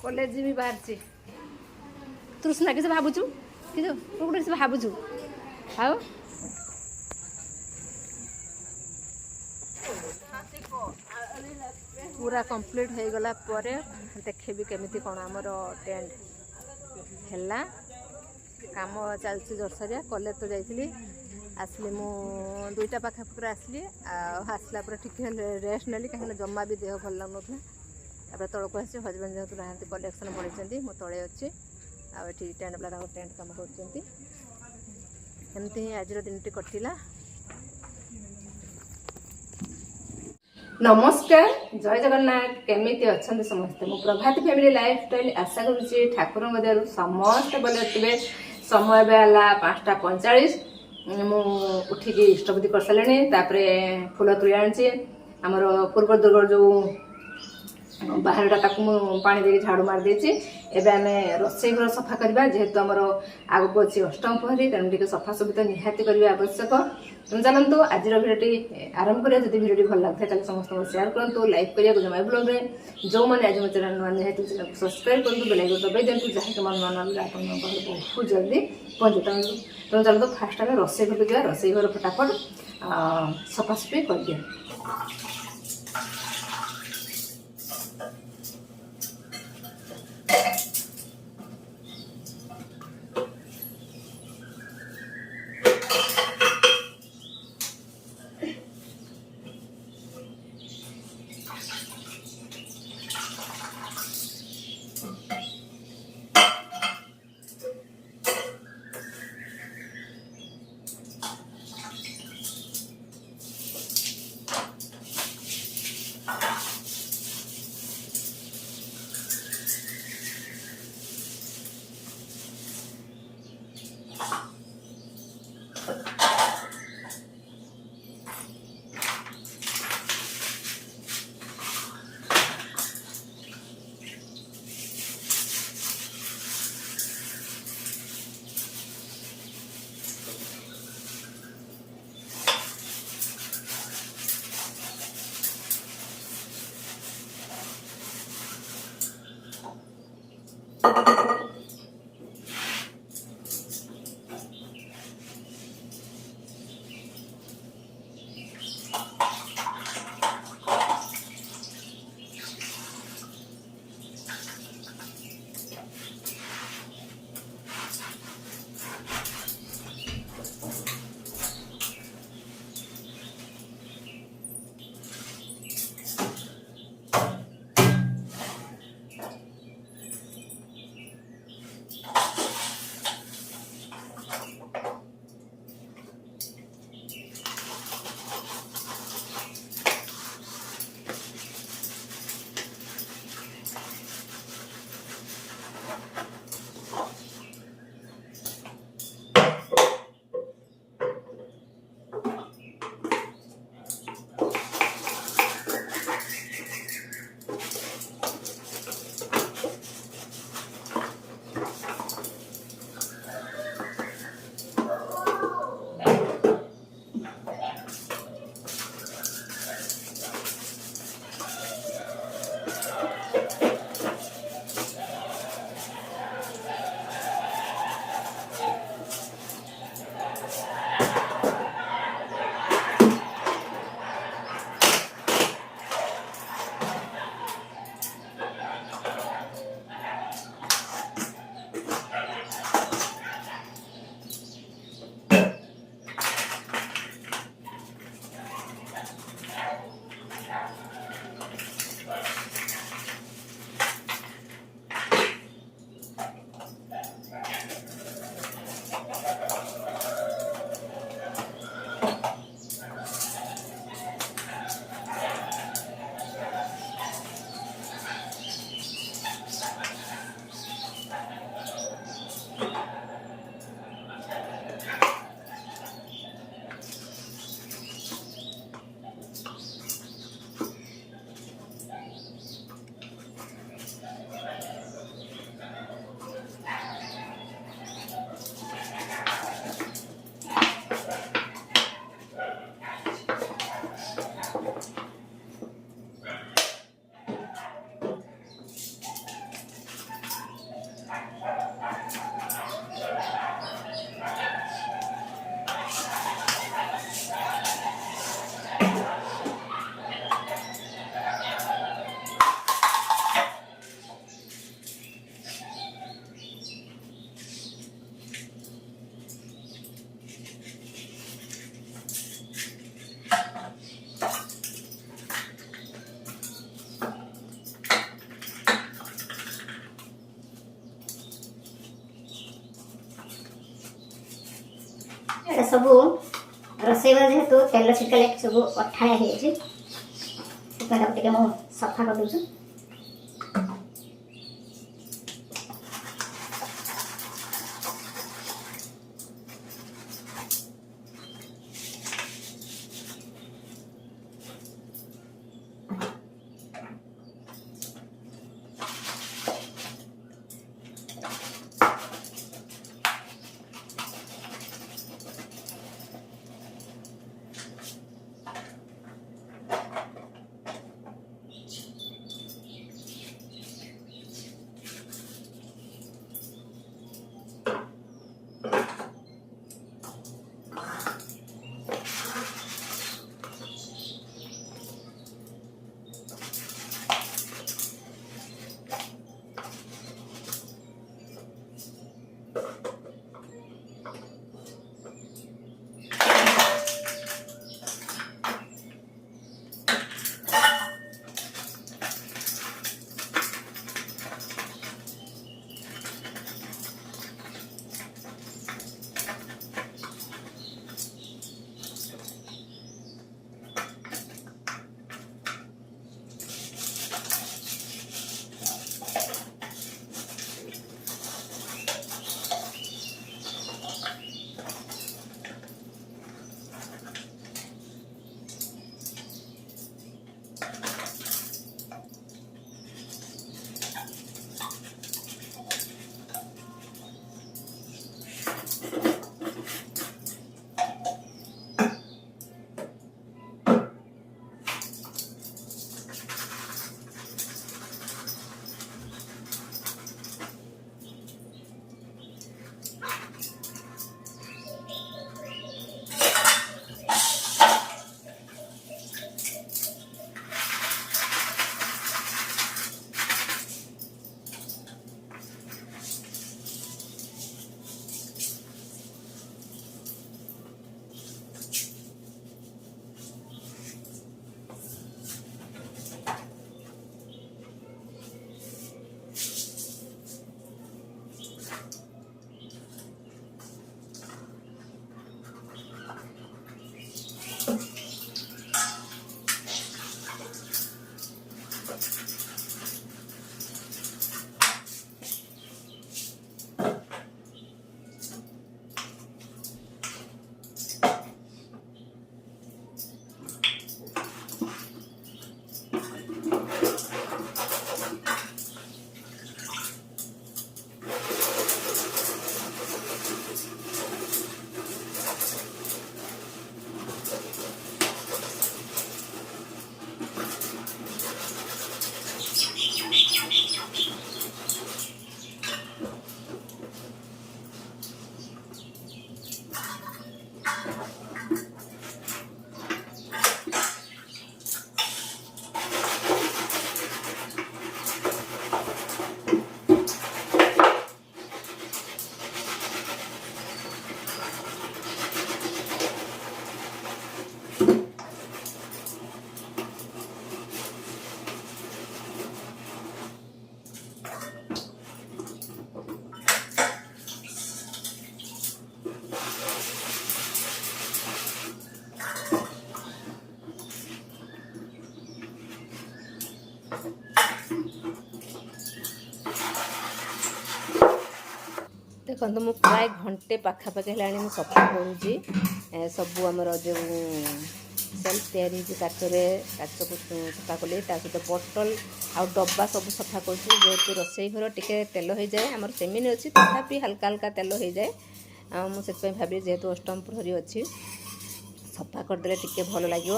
College भी बाहर से तृष्णा किसी भावुचु कि तू गोटे किसी भावुचु आओ पूरा कंप्लीट हो गला देखेबी केमिति कौन आमर टेंट है काम चलती जोरसरिया कॉलेज तो जाइली आसली मु दुईटा पाखापाखि आसली आसला पर टिके रेस्ट नेली कहीं जमा भी देह भल लगुना तापर तौक आसी हजबैंड जेहतु ना कलेक्शन बढ़ी मु तले अच्छी आठी टेंट वाला टेंट कम करमती ही आज दिन टी कटिला। नमस्कार जय जगन्नाथ केमिति अच्छा समस्ते मु प्रभात फैमिली लाइफस्टाइल आशा करुच्ची ठाकुर मध्य समस्त बोले थे समय बेला 5:45 मु उठिकी इष्टबुद्धि कर सारे फूल तुली आनी आमर पूर्व दुर्ग जो बाहरटा ताकू पानी देके झाड़ू मार देछि एबे आमे रोषे घर सफा करबा जेहेतु हमर आगु को अछि अष्टम पहरी तेनु टिके सफा सफी तो निहाती करबा आवश्यक। तुम जानतु आज भिडियोटी आरंभ करिया जदि भिडियोटी भल लागथे ताले समस्त शेयर करंतु लाइक करिया को जमा ब्लॉग रे जो माने आज मते नवा निहाती चैनल को सब्सक्राइब करंतु बेल आइकन दबाइ देंतु जाहि के मन मन आपन पाखरे बहुत जल्दी पहुंचता। तुम जानतु फास्ट आमे रोषे घर जा रोषे घर फटाफट सफा सफी कर दिया। सब रोसई जेहेतु तेल छिटकले सब अठाया हो सफा कर दूँ। ଦେଖନ୍ତୁ ମୁଁ ପ୍ରାୟ ଘଣ୍ଟେ ପାଖାପାଖି ହେଲାଣି ମୁଁ ସଫା କରୁଛି ସବୁ ଆମର ଯେଉଁ ସେଲ୍ଫ ତିଆରି ହେଇଛି କାଚରେ, କାଚକୁ ସଫା କଲି, ତା ସହିତ ବୋଟଲ ଆଉ ଡବା ସବୁ ସଫା କରୁଛି। ଯେହେତୁ ରୋଷେଇ ଘର ଟିକେ ତେଲ ହେଇଯାଏ, ଆମର ସେମିନି ଅଛି ତଥାପି ହାଲକା ହାଲକା ତେଲ ହେଇଯାଏ। ଆଉ ମୁଁ ସେଥିପାଇଁ ଭାବିଲି ଯେହେତୁ ଅଷ୍ଟମ ପ୍ରହରୀ ଅଛି ସଫା କରିଦେଲେ ଟିକେ ଭଲ ଲାଗିବ।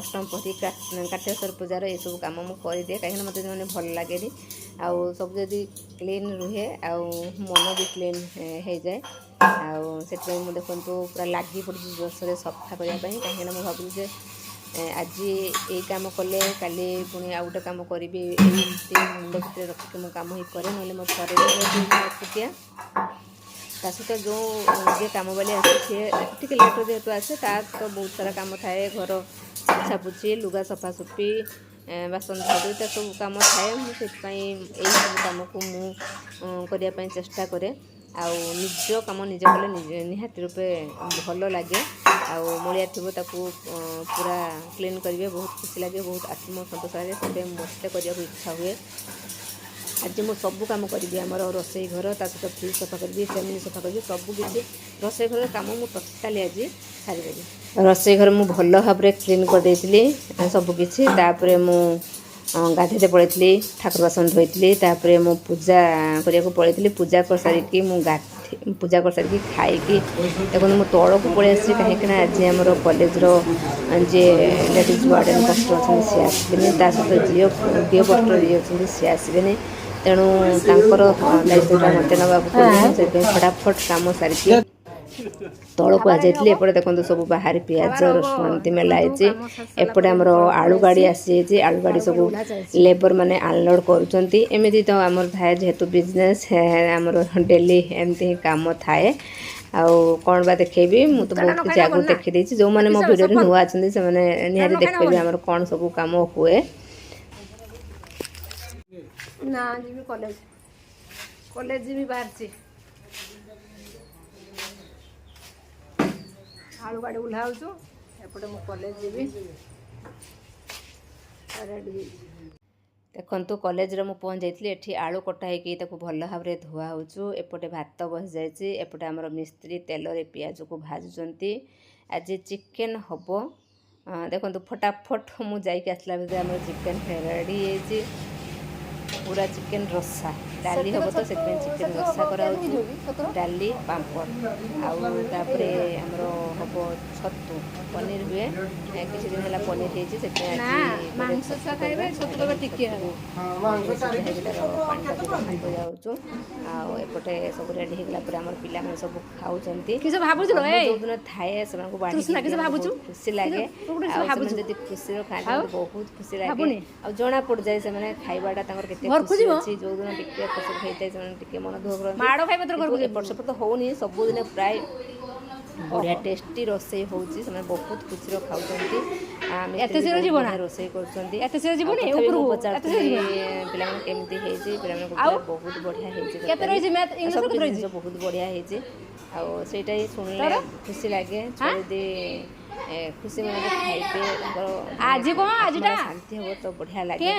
ଅଷ୍ଟମ ପ୍ରହରୀ କାର୍ତ୍ତିକେଶ୍ୱର ପୂଜାର ଏସବୁ କାମ ମୁଁ କରିଦିଏ, କାହିଁକିନା ମୋତେ ମାନେ ଭଲ ଲାଗେନି। ଆଉ ସବୁ ଯଦି କ୍ଲିନ୍ ରୁହେ ଆଉ ମନ ବି କ୍ଲିନ୍ ହେଇଯାଏ। ଆଉ ସେଥିପାଇଁ ମୁଁ ଦେଖନ୍ତୁ ପୁରା ଲାଗି ପଡ଼ିଛି ଜୋରସୋରେ ସଫା କରିବା ପାଇଁ, କାହିଁକିନା ମୁଁ ଭାବୁଛି ଯେ ଆଜି ଏଇ କାମ କଲେ କାଲି ପୁଣି ଆଉ ଗୋଟେ କାମ କରିବି, ଏମିତି ମୁଣ୍ଡ ଭିତରେ ରଖିକି ମୁଁ କାମ ହିଁ କରେ। ନହେଲେ ମୋ ଘରେ ଏକୁଟିଆ, ତା ସହିତ ଯେଉଁ ଯିଏ କାମବାଲି ଆସେ ସିଏ ଟିକେ ଲେଟ୍ରେ ଯେହେତୁ ଆସେ, ତାର ତ ବହୁତ ସାରା କାମ ଥାଏ, ଘର ପୋଛାପୋଛି, ଲୁଗା ସଫାସଫି, ବାସନ ଧୋଇ, ତା ସବୁ କାମ ଥାଏ। ମୁଁ ସେଥିପାଇଁ ଏଇସବୁ କାମକୁ ମୁଁ କରିବା ପାଇଁ ଚେଷ୍ଟା କରେ। ଆଉ ନିଜ କାମ ନିଜେ କଲେ ନିହାତି ରୂପେ ଭଲ ଲାଗେ। ଆଉ ମଳିଆ ଥିବ ତାକୁ ପୁରା କ୍ଲିନ୍ କରିବେ, ବହୁତ ଖୁସି ଲାଗେ, ବହୁତ ଆତ୍ମସନ୍ତୋଷ ଲାଗେ। ସେଥିପାଇଁ ମୋତେ କରିବାକୁ ଇଚ୍ଛା ହୁଏ। ଆଜି ମୁଁ ସବୁ କାମ କରିବି, ଆମର ରୋଷେଇ ଘର, ତା ସହିତ ଫ୍ରିଜ୍ ସଫା କରିବି, ଫ୍ୟାମିଲି ସଫା କରିବି, ସବୁ କିଛି ରୋଷେଇ ଘରର କାମ ମୁଁ ଟୋଟାଲି ଆଜି ସାରିଦେବି। ରୋଷେଇ ଘର ମୁଁ ଭଲ ଭାବରେ କ୍ଲିନ୍ କରିଦେଇଥିଲି ସବୁକିଛି। ତାପରେ ମୁଁ ଗାଧୋଇତେ ପଳେଇଥିଲି, ଠାକୁର ବାସନ ଧୋଇଥିଲି। ତାପରେ ମୁଁ ପୂଜା କରିବାକୁ ପଳେଇଥିଲି। ପୂଜା କରିସାରିକି ମୁଁ ପୂଜା କରିସାରିକି ଖାଇକି ଦେଖନ୍ତୁ ମୁଁ ତଳକୁ ପଳେଇ ଆସିଛି, କାହିଁକିନା ଆଜି ଆମର କଲେଜର ଯିଏ ଲେଡ଼ିଜ୍ ୱାର୍ଡ଼େନ୍ ପୋଷ୍ଟର ଅଛନ୍ତି ସିଏ ଆସିବେନି, ତା ସହିତ ଝିଅ ପୋଷ୍ଟର ଯିଏ ଅଛନ୍ତି ସିଏ ଆସିବେନି। ତେଣୁ ତାଙ୍କର ଦାୟିତ୍ୱଟା ମୋତେ ନେବାକୁ ପଡ଼ିବ। ସେଥିପାଇଁ ଫଟାଫଟ କାମ ସାରିକି ତଳକୁ ଆସିଯାଇଥିଲି। ଏପଟେ ଦେଖନ୍ତୁ ସବୁ ବାହାରେ ପିଆଜ ରସୁଣ ଏମିତି ମେଲା ହେଇଛି। ଏପଟେ ଆମର ଆଳୁ ଗାଡ଼ି ଆସିଯାଇଛି, ଆଳୁ ଗାଡ଼ି ସବୁ ଲେବର ମାନେ ଅନଲୋଡ଼ କରୁଛନ୍ତି। ଏମିତି ତ ଆମର ଥାଏ, ଯେହେତୁ ବିଜନେସ୍ ଆମର ଡେଲି ଏମିତି ହିଁ କାମ ଥାଏ। ଆଉ କ'ଣ ବା ଦେଖେଇବି, ମୁଁ ତ ବହୁତ କିଛି ଆଗରୁ ଦେଖିଦେଇଛି। ଯେଉଁମାନେ ମୋ ଭିଡ଼ିଓରେ ନୂଆ ଅଛନ୍ତି ସେମାନେ ନିହାତି ଦେଖିପାରିବେ ଆମର କ'ଣ ସବୁ କାମ ହୁଏ। ନା ଯିବି କଲେଜ ଯିବି, ବାହାରିଛି। ଆଳୁ ଗାଡ଼ି ବୁଲା ହେଉଛୁ, ଏପଟେ ମୁଁ କଲେଜ ଯିବି। ଦେଖନ୍ତୁ କଲେଜରେ ମୁଁ ପହଞ୍ଚି ଯାଇଥିଲି। ଏଠି ଆଳୁ କଟା ହେଇକି ତାକୁ ଭଲ ଭାବରେ ଧୁଆ ହେଉଛୁ। ଏପଟେ ଭାତ ବସିଯାଇଛି, ଏପଟେ ଆମର ମିସ୍ତ୍ରୀ ତେଲରେ ପିଆଜକୁ ଭାଜୁଛନ୍ତି। ଆଜି ଚିକେନ୍ ହେବ। ଦେଖନ୍ତୁ ଫଟାଫଟ ମୁଁ ଯାଇକି ଆସିଲା ଭିତରେ ଆମର ଚିକେନ୍ ରେଡ଼ି ହେଇଯାଇଛି। ପୁରା ଚିକେନ୍ ରସା, ଡାଲି ହେବ ତ ସେଥିପାଇଁ ଚିକେନ୍ ରସା କରାହେଉଛି। ଡାଲି ପାମ୍ପଡ଼, ଆଉ ତାପରେ ଆମର ହେବ ଛତୁ, ପନିର ହୁଏ। କିଛି ଦିନ ହେଲା ପନିର ହେଇଛି, ସେଥିପାଇଁ ଆଜି ଛତୁ କରିବା। ହେଇକି ତାର ପାଣିଟାକୁ ବାହାର ଯାଉଛୁ। ଆଉ ଏପଟେ ସବୁ ରେଡ଼ି ହେଇଗଲା ପରେ ଆମର ପିଲାମାନେ ସବୁ ଖାଉଛନ୍ତି। ଯେଉଁଦିନ ଥାଏ ସେମାନଙ୍କୁ ବାଢ଼ିକି ବହୁତ ଖୁସି ଲାଗେ। ଆଉ ସେମାନେ ଯଦି ଖୁସିରେ ଖାଆନ୍ତି ମୋତେ ବହୁତ ଖୁସି ଲାଗେ। ଆଉ ଜଣା ପଡ଼ିଯାଏ ସେମାନେ ଖାଇବାଟା ତାଙ୍କର କେତେ ଖୁସି ଅଛି। ଯେଉଁଦିନ ଟିକେ ଏପଟ ସେପଟ ହେଇଥାଏ ସେମାନେ ଟିକେ ମନ ଦୁଃଖ କରନ୍ତି। ଏପଟ ସେପଟ ତ ହେଉନି, ସବୁଦିନ ପ୍ରାୟ ବଢ଼ିଆ ଟେଷ୍ଟି ରୋଷେଇ ହେଉଛି। ସେମାନେ ବହୁତ ଖୁସିରେ ଖାଉଛନ୍ତି। ବଢ଼ିଆ ରୋଷେଇ କରୁଛନ୍ତି। ତଥାପି ମୁଁ ପଚାରୁଥିଲି ପିଲାମାନେ କେମିତି ହେଇଛି, ପିଲାମାନେ କହୁଥିଲେ ବହୁତ ବଢ଼ିଆ ହେଇଛି, ସବୁ ଜିନିଷ ବହୁତ ବଢ଼ିଆ ହେଇଛି। ଆଉ ସେଇଟା ହିଁ ଶୁଣିଲେ ଖୁସି ଲାଗେ। ଛୁଆ ଯଦି ଖୁସି ମନରେ ଖାଇବେ, ତାଙ୍କର ଶାନ୍ତି ହେବ ତ ବଢ଼ିଆ ଲାଗେ।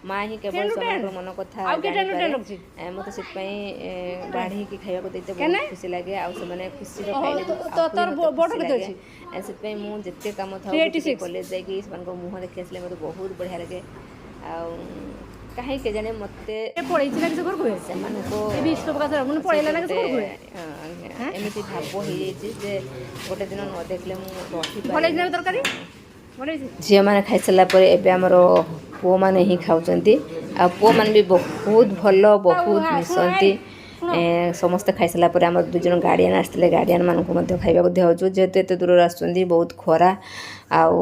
ମା ହିଁ କେବଳ ସେମାନଙ୍କର ମନ କଥା ଜାଣିପାରେ। ମୋତେ ସେଥିପାଇଁ ବାଢ଼ିକି ଖାଇବାକୁ ଦେଇତେ ବହୁତ ଖୁସି ଲାଗେ। ଆଉ ସେମାନେ ଖୁସିରେ ଖାଇଲେ ଖୁସି ଲାଗେ। ସେଥିପାଇଁ ମୁଁ ଯେତେ କାମ ଥାଉ କଲେଜ ଯାଇକି ସେମାନଙ୍କ ମୁହଁ ଦେଖି ଆସିଲେ ମୋତେ ବହୁତ ବଢ଼ିଆ ଲାଗେ। ଆଉ କାହିଁ କେଜାଣି ମୋତେ ସେମାନଙ୍କୁ ଏମିତି ଭାବ ହେଇଯାଇଛି ଯେ ଗୋଟେ ଦିନ ନ ଦେଖିଲେ ମୁଁ ରହିପାରେନି। ଝିଅମାନେ ଖାଇସାରିଲା ପରେ ଏବେ ଆମର ପୁଅମାନେ ହିଁ ଖାଉଛନ୍ତି। ଆଉ ପୁଅମାନେ ବି ବହୁତ ଭଲ, ବହୁତ ମିଶନ୍ତି। ସମସ୍ତେ ଖାଇସାରିଲା ପରେ ଆମର 2 ଜଣ ଗାର୍ଡ଼ିଆନ୍ ଆସିଥିଲେ, ଗାର୍ଡ଼ିଆନ୍ମାନଙ୍କୁ ମଧ୍ୟ ଖାଇବାକୁ ଦିଆହେଉଛି। ଯେହେତୁ ଏତେ ଦୂରରୁ ଆସୁଛନ୍ତି, ବହୁତ ଖରା, ଆଉ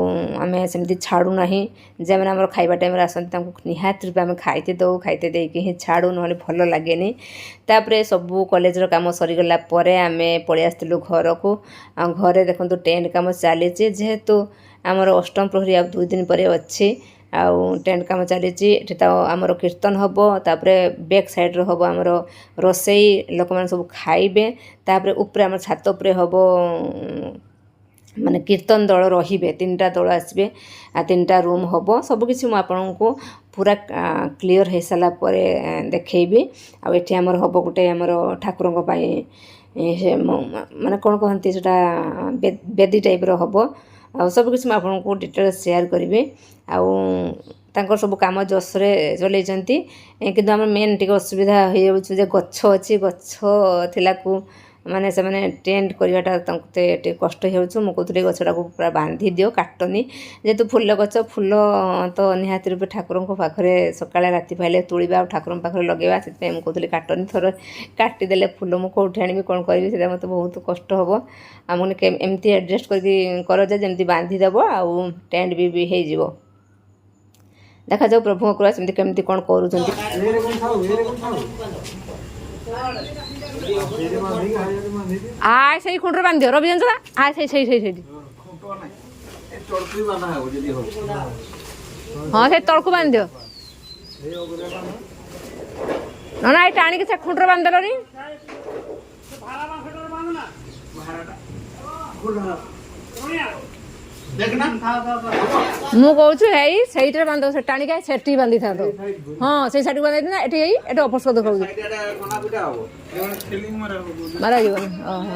ଆମେ ସେମିତି ଛାଡ଼ୁନାହିଁ। ଯେଉଁମାନେ ଆମର ଖାଇବା ଟାଇମ୍ରେ ଆସନ୍ତି ତାଙ୍କୁ ନିହାତି ରୂପେ ଆମେ ଖାଇତେ ଦେଉ, ଖାଇତେ ଦେଇକି ହିଁ ଛାଡ଼ୁ, ନହେଲେ ଭଲ ଲାଗେନି। ତାପରେ ସବୁ କଲେଜର କାମ ସରିଗଲା ପରେ ଆମେ ପଳେଇ ଆସିଥିଲୁ ଘରକୁ। ଆଉ ଘରେ ଦେଖନ୍ତୁ ଟେଣ୍ଟ କାମ ଚାଲିଛି, ଯେହେତୁ ଆମର ଅଷ୍ଟମ ପ୍ରହରୀ ଆଉ 2 ଦିନ ପରେ ଅଛି। ଆଉ ଟେଣ୍ଟ କାମ ଚାଲିଛି। ଏଠି ତ ଆମର କୀର୍ତ୍ତନ ହେବ, ତାପରେ ବ୍ୟାକ୍ ସାଇଡ଼୍ରେ ହେବ ଆମର ରୋଷେଇ, ଲୋକମାନେ ସବୁ ଖାଇବେ। ତାପରେ ଉପରେ ଆମର ଛାତ ଉପରେ ହେବ ମାନେ କୀର୍ତ୍ତନ ଦଳ ରହିବେ, 3ଟା ଦଳ ଆସିବେ, ଆଉ 3ଟା ରୁମ୍ ହେବ। ସବୁକିଛି ମୁଁ ଆପଣଙ୍କୁ ପୁରା କ୍ଲିଅର୍ ହେଇସାରିଲା ପରେ ଦେଖେଇବି। ଆଉ ଏଠି ଆମର ହେବ ଗୋଟେ ଆମର ଠାକୁରଙ୍କ ପାଇଁ ମାନେ କ'ଣ କହନ୍ତି ସେଟା, ବେଦୀ ଟାଇପ୍ର ହେବ। ଆଉ ସବୁକିଛି ମୁଁ ଆପଣଙ୍କୁ ଡିଟେଲ୍ସ ସେୟାର କରିବି। ଆଉ ତାଙ୍କର ସବୁ କାମ ଜୋସ୍ରେ ଚଲେଇଛନ୍ତି। କିନ୍ତୁ ଆମର ମେନ୍ ଟିକେ ଅସୁବିଧା ହେଇଯାଉଛି ଯେ ଗଛ ଅଛି, ଗଛ ଥିଲାକୁ ମାନେ ସେମାନେ ଟେଣ୍ଟ କରିବାଟା ତାଙ୍କୁ ଟିକେ କଷ୍ଟ ହେଇଯାଉଛି। ମୁଁ କହୁଥିଲି ଗଛଟାକୁ ପୁରା ବାନ୍ଧି ଦିଅ, କାଟନି। ଯେହେତୁ ଫୁଲ ଗଛ, ଫୁଲ ତ ନିହାତି ରୂପେ ଠାକୁରଙ୍କ ପାଖରେ ସକାଳେ ରାତି ପାଇଲେ ତୋଳିବା ଆଉ ଠାକୁରଙ୍କ ପାଖରେ ଲଗେଇବା। ସେଥିପାଇଁ ମୁଁ କହୁଥିଲି କାଟନି। ଥରେ କାଟିଦେଲେ ଫୁଲ ମୁଁ କେଉଁଠି ଆଣିବି, କ'ଣ କରିବି, ସେଇଟା ମୋତେ ବହୁତ କଷ୍ଟ ହେବ। ଆଉ ମୁଁ ଏମିତି ଆଡ଼ଜଷ୍ଟ କରିକି କର ଯେମିତି ବାନ୍ଧିଦେବ ଆଉ ଟେଣ୍ଟ ବି ହେଇଯିବ। ଦେଖାଯାଉ ପ୍ରଭୁଙ୍କ କୃପା ସେମିତି କେମିତି କ'ଣ କରୁଛନ୍ତି। ସେଇ ଖୁଣ୍ଟରେ ବାନ୍ଧି ଦିଅ, ରବି ଜାଣିଛ ନା? ସେଇଠି ହଁ, ସେ ତଳକୁ ବାନ୍ଧି ଦିଅ। ନା ଏଇଟା ଆଣିକି ସେ ଖୁଣ୍ଟରେ ବାନ୍ଧିଦେଲନି। ମୁଁ କହୁଛୁ ଏଇ ସେଇଟାରେ ବାନ୍ଧ ସେ ଟାଣିକା ସେଠି ବାନ୍ଧିଥାନ୍ତୁ ହଁ ସେଇ ସାଇଡ୍ ବାନ୍ଧି ନା ଏଠି ଏଇ ଏଠି ଅପସ୍କ ଦେଖାଉଛି ମାରାଯିବନି ଓହୋ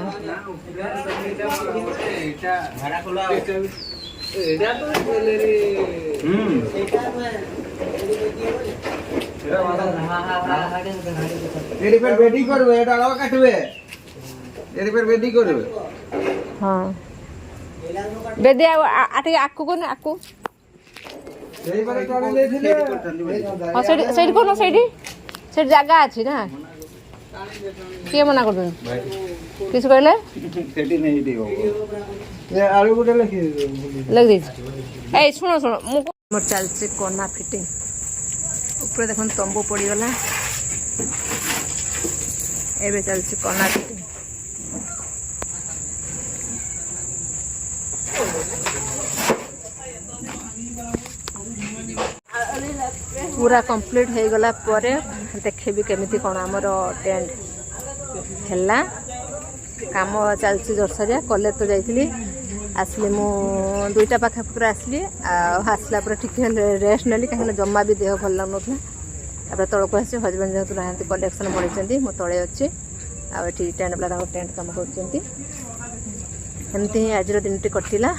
বেটি করবে এটা আলাদা কাটবে এর পর বেটি করবে ହଁ ବେଦି ଆଉ ଟିକେ ଆଗକୁ କରୁନ ଆଗକୁ ସେଇবারে টানি ଦେଇଥିଲେ ହଁ ସେଇଠି ସେଇଠି କରୁନ ସେଇଠି ସେଇଠି ଜାଗା ଅଛି ନା କିଏ ମନା କରୁଛନ୍ତି କିଛି କହିଲେ ସେଠି ନେଇ ଦିଅ ଏ ଆଳୁ ଗୋଟେ ଲେଖି ଲେଖିଦେଇଛି ଏଇ ଶୁଣ ଶୁଣ ମୁଁ ମୋର ଚାଲିଛି କନା ଫିଟିଂ ଉପରେ ଦେଖନ୍ତୁ ତମ୍ବୁ ପଡ଼ିଗଲା ଏବେ ଚାଲିଛି କନା ଫିଟିଂ पूरा कंप्लीट हो गला परे देखेबी केमिति कोन हमर टेंट हैला काम चलछि जोरसरिया कॉलेज तो जाइथिली आसली मु दुईटा पाखा पूरा आसली आसला पूरा ठीक रेस्ट नेली कहीं जम्मा भी देह भल लागनथला तापर तळको आसी हस्बैंड जेहतु रहंती कलेक्शन पड़ीचंती मु तळे अछि आ टेंट वाला टेंट काम करचंती एमती आज दिन टी कटिला